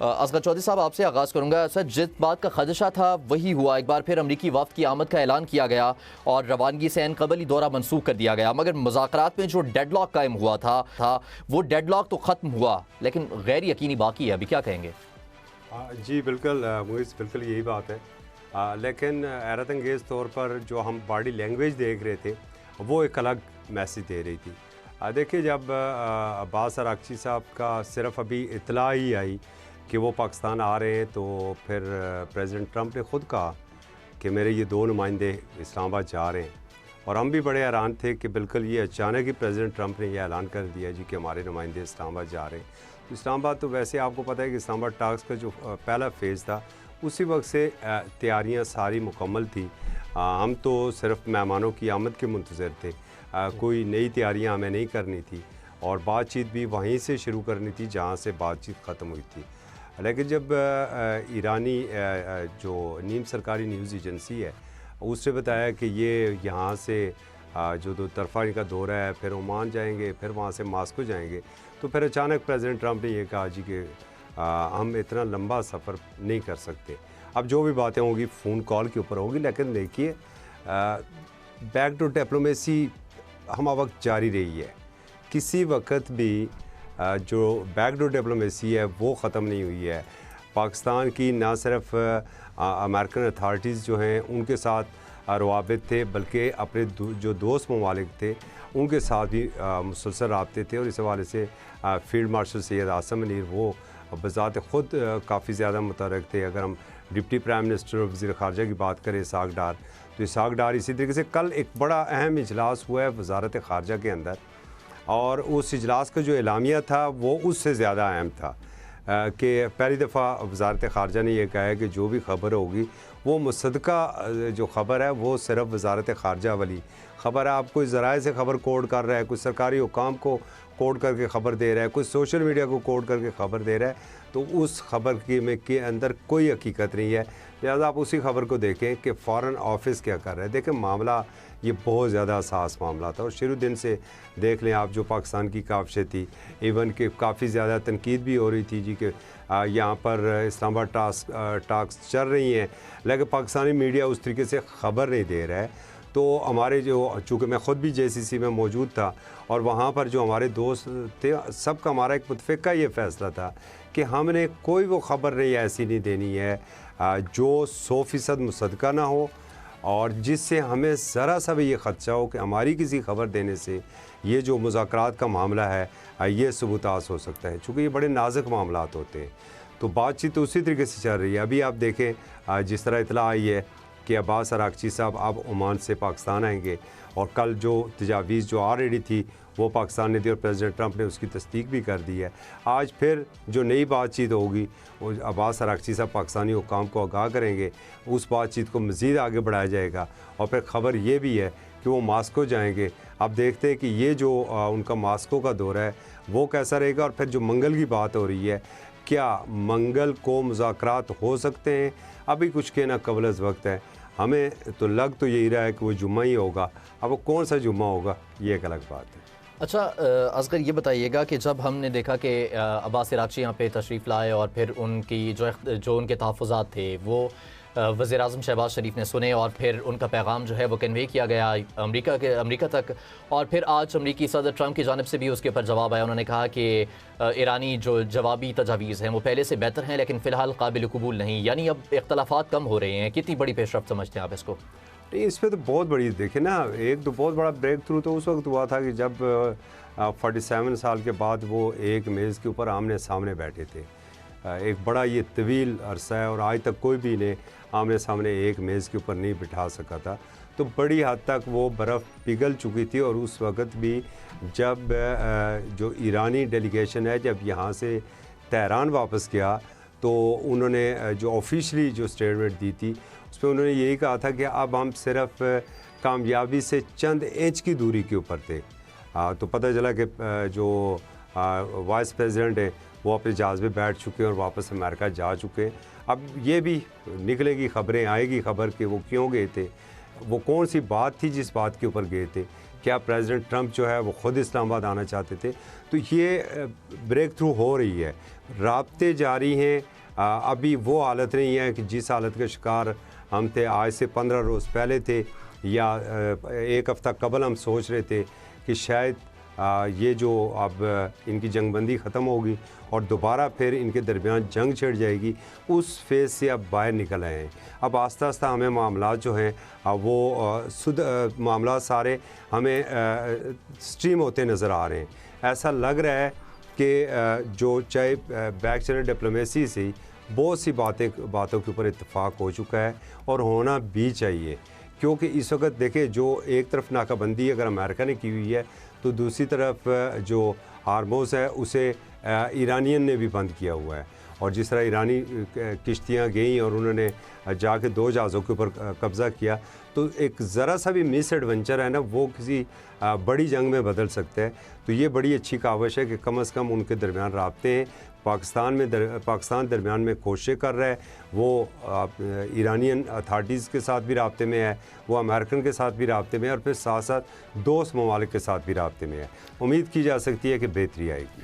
असगर चौधरी साहब, आपसे आगाज़ करूँगा। सर, जिस बात का खदशा था वही हुआ। एक बार फिर अमरीकी वफ़द की आमद का ऐलान किया गया और रवानगी से एन कबल ही दौरा मनसूख कर दिया गया, मगर मुज़ाकरात में जो डेडलॉक कायम हुआ था वो डेडलॉक तो ख़त्म हुआ, लेकिन गैर यकीनी बाकी है। अभी क्या कहेंगे? जी बिल्कुल मुइज़, बिल्कुल यही बात है। लेकिन हैरत अंगेज़ तौर पर जो हम बॉडी लैंग्वेज देख रहे थे वो एक अलग मैसेज दे रही थी। देखिए, जब अब्बास अरागची साहब का सिर्फ अभी इत्तला ही आई कि वो पाकिस्तान आ रहे हैं, तो फिर प्रेसिडेंट ट्रंप ने ख़ुद कहा कि मेरे ये 2 नुमाइंदे इस्लामाबाद जा रहे हैं। और हम भी बड़े हैरान थे कि बिल्कुल ये अचानक ही प्रेसिडेंट ट्रंप ने यह ऐलान कर दिया जी कि हमारे नुमाइंदे इस्लामाबाद जा रहे हैं। तो इस्लामाबाद, तो वैसे आपको पता है कि इस्लामाबाद टॉक्स का जो पहला फ़ेज़ था उसी वक्त से तैयारियां सारी मुकम्मल थी। हम तो सिर्फ मेहमानों की आमद के मुंतज़िर थे। कोई नई तैयारियां हमें नहीं करनी थी और बातचीत भी वहीं से शुरू करनी थी जहां से बातचीत ख़त्म हुई थी। लेकिन जब ईरानी जो नीम सरकारी न्यूज़ एजेंसी है उसने बताया कि ये यहाँ से जो 2 तरफ़ा इनका दौरा है, फिर ओमान जाएंगे, फिर वहाँ से मास्को जाएंगे, तो फिर अचानक प्रेसिडेंट ट्रंप ने यह कहा जी कि हम इतना लंबा सफ़र नहीं कर सकते। अब जो भी बातें होंगी फ़ोन कॉल के ऊपर होगी, लेकिन देखिए बैक टू डिप्लोमेसी हम वक्त जारी रही है। किसी वक्त भी जो बैक टू डिप्लोमेसी है वो ख़त्म नहीं हुई है। पाकिस्तान की ना सिर्फ अमेरिकन अथॉरिटीज़ जो हैं उनके साथ रवाबित थे, बल्कि अपने जो दोस्त ममालिक थे उनके साथ भी मुसलसल राब्ते थे। और इस हवाले से फील्ड मार्शल सैयद आसिम मुनीर वो बज़ात ख़ुद काफ़ी ज़्यादा मुतहर्रिक थे। अगर हम डिप्टी प्राइम मिनिस्टर और वज़ीर ख़ारजा की बात करें इसहाक़ डार, तो इसहाक़ डार इसी तरीके से कल एक बड़ा अहम इजलास हुआ है वज़ारत ख़ारजा के अंदर, और उस इजलास का जो एलामिया था वो उससे ज़्यादा अहम था कि पहली दफ़ा वज़ारत ख़ारजा ने यह कहा है कि जो भी ख़बर होगी वो मुसद्दक़ा जो ख़बर है वो सिर्फ वज़ारत ख़ारजा वाली ख़बर है। आप कोई ज़राए से ख़बर कोड कर रहा है, कोई सरकारी हुकाम को कोड करके ख़बर दे रहा है, कोई सोशल मीडिया को कोड करके ख़बर दे रहा है, तो उस ख़बर के अंदर कोई हकीकत नहीं है। लिहाजा आप उसी ख़बर को देखें कि फ़ॉरेन ऑफिस क्या कर रहा है। देखें, मामला ये बहुत ज़्यादा हसास मामला था और शुरू दिन से देख लें आप जो पाकिस्तान की काविशें थी, इवन कि काफ़ी ज़्यादा तनकीद भी हो रही थी जी कि यहाँ पर इस्लामाबाद टॉक्स चल रही हैं, लेकिन पाकिस्तानी मीडिया उस तरीके से ख़बर नहीं दे रहा है। तो हमारे जो, चूँकि मैं ख़ुद भी JCC में मौजूद था और वहाँ पर जो हमारे दोस्त थे, सबका हमारा एक मुतफ़िक़ा ये फ़ैसला था कि हमने कोई वो ख़बर नहीं ऐसी नहीं देनी है जो 100% मुसद्दक़ा ना हो और जिससे हमें ज़रा सा भी ये ख़दशा हो कि हमारी किसी ख़बर देने से ये जो मुज़ाकरात का मामला है ये सबूतास हो सकता है। चूँकि ये बड़े नाज़ुक मामलात होते हैं, तो बातचीत तो उसी तरीके से चल रही है। अभी आप देखें जिस तरह इत्तला आई है कि अब्बास अरागची साहब अब ओमान से पाकिस्तान आएंगे, और कल जो तजावीज़ जो ऑलरेडी थी वो पाकिस्तान ने दी और प्रेसिडेंट ट्रंप ने उसकी तस्दीक भी कर दी है। आज फिर जो नई बातचीत होगी वो अब्बास अरागची साहब पाकिस्तानी हुकाम को आगाह करेंगे, उस बातचीत को मज़ीद आगे बढ़ाया जाएगा। और फिर ख़बर ये भी है कि वो मास्को जाएंगे। अब देखते हैं कि ये जो उनका मास्को का दौरा है वो कैसा रहेगा। और फिर जो मंगल की बात हो रही है, क्या मंगल को मुज़ाकरात हो सकते हैं? अभी कुछ कहना क़ब्ल अज़ वक्त है। हमें तो लग तो यही रहा है कि वो जुम्मा ही होगा। अब वो कौन सा जुम्मा होगा ये एक अलग बात है। अच्छा, असगर ये बताइएगा कि जब हमने देखा कि अब्बास अरागची यहाँ पे तशरीफ़ लाए और फिर उनकी जो उनके तहफ़्फ़ुज़ात थे वो वज़ीर-ए-आज़म शहबाज शरीफ ने सुने और फिर उनका पैगाम जो है वो कन्वे किया गया अमेरिका तक, और फिर आज अमेरिकी सदर ट्रंप की जानिब से भी उसके ऊपर जवाब आया। उन्होंने कहा कि ईरानी जो जवाबी तजावीज़ हैं वो पहले से बेहतर हैं, लेकिन फ़िलहाल काबिल कबूल नहीं। यानी अब इख्तलाफात कम हो रहे हैं। कितनी बड़ी पेशरफ़्त समझते हैं आप इसको? नहीं, इस पर तो बहुत बड़ी, देखें ना, एक तो बहुत बड़ा ब्रेक थ्रू तो उस वक्त हुआ था कि जब 47 साल के बाद वो एक मेज़ के ऊपर आमने सामने बैठे थे। एक बड़ा ये तवील अरसा है और आज तक कोई भी इन्हें आमने सामने एक मेज़ के ऊपर नहीं बिठा सका था। तो बड़ी हद तक वो बर्फ़ पिघल चुकी थी। और उस वक़्त भी जब जो ईरानी डेलीगेशन है जब यहाँ से तेहरान वापस गया, तो उन्होंने जो ऑफिशियली जो स्टेटमेंट दी थी उसमें उन्होंने यही कहा था कि अब हम सिर्फ कामयाबी से चंद इंच की दूरी के ऊपर थे। तो पता चला कि जो वाइस प्रेसिडेंट है वो अपने जहाज़ में बैठ चुके हैं और वापस अमेरिका जा चुके हैं। अब ये भी निकलेगी, ख़बरें आएगी ख़बर कि वो क्यों गए थे, वो कौन सी बात थी जिस बात के ऊपर गए थे, क्या प्रेसिडेंट ट्रंप जो है वो ख़ुद इस्लामाबाद आना चाहते थे। तो ये ब्रेक थ्रू हो रही है, राब्ते जारी हैं। अभी वो हालत नहीं है कि जिस हालत का शिकार हम थे आज से 15 रोज़ पहले थे या एक हफ़्ता कबल हम सोच रहे थे कि शायद ये जो अब इनकी जंगबंदी ख़त्म होगी और दोबारा फिर इनके दरमियान जंग छिड़ जाएगी, उस फेज़ से अब बाहर निकल आए हैं। अब आस्ता आस्ता हमें मामला जो हैं वो मामला सारे हमें स्ट्रीम होते नज़र आ रहे हैं। ऐसा लग रहा है कि जो चाहे बैक चैनल डिप्लोमेसी से बहुत सी बातों के ऊपर इत्तेफाक हो चुका है और होना भी चाहिए, क्योंकि इस वक्त देखें जो एक तरफ नाकाबंदी अगर अमेरिका ने की हुई है तो दूसरी तरफ जो हार्मोज़ है उसे ईरानियन ने भी बंद किया हुआ है। और जिस तरह ईरानी किश्तियाँ गई और उन्होंने जाके 2 जहाज़ों के ऊपर कब्ज़ा किया, तो एक ज़रा सा भी मिस एडवेंचर है ना, वो किसी बड़ी जंग में बदल सकता है। तो ये बड़ी अच्छी काविश है कि कम से कम उनके दरमियान राब्ते हैं। पाकिस्तान दरमियान में कोशिशें कर रहा है, वो ईरानियन अथॉरिटीज़ के साथ भी राब्ते में है, वो अमेरिकन के साथ भी राब्ते में है और फिर साथ साथ दोस्त ममालिक के साथ भी राब्ते में है। उम्मीद की जा सकती है कि बेहतरी आएगी।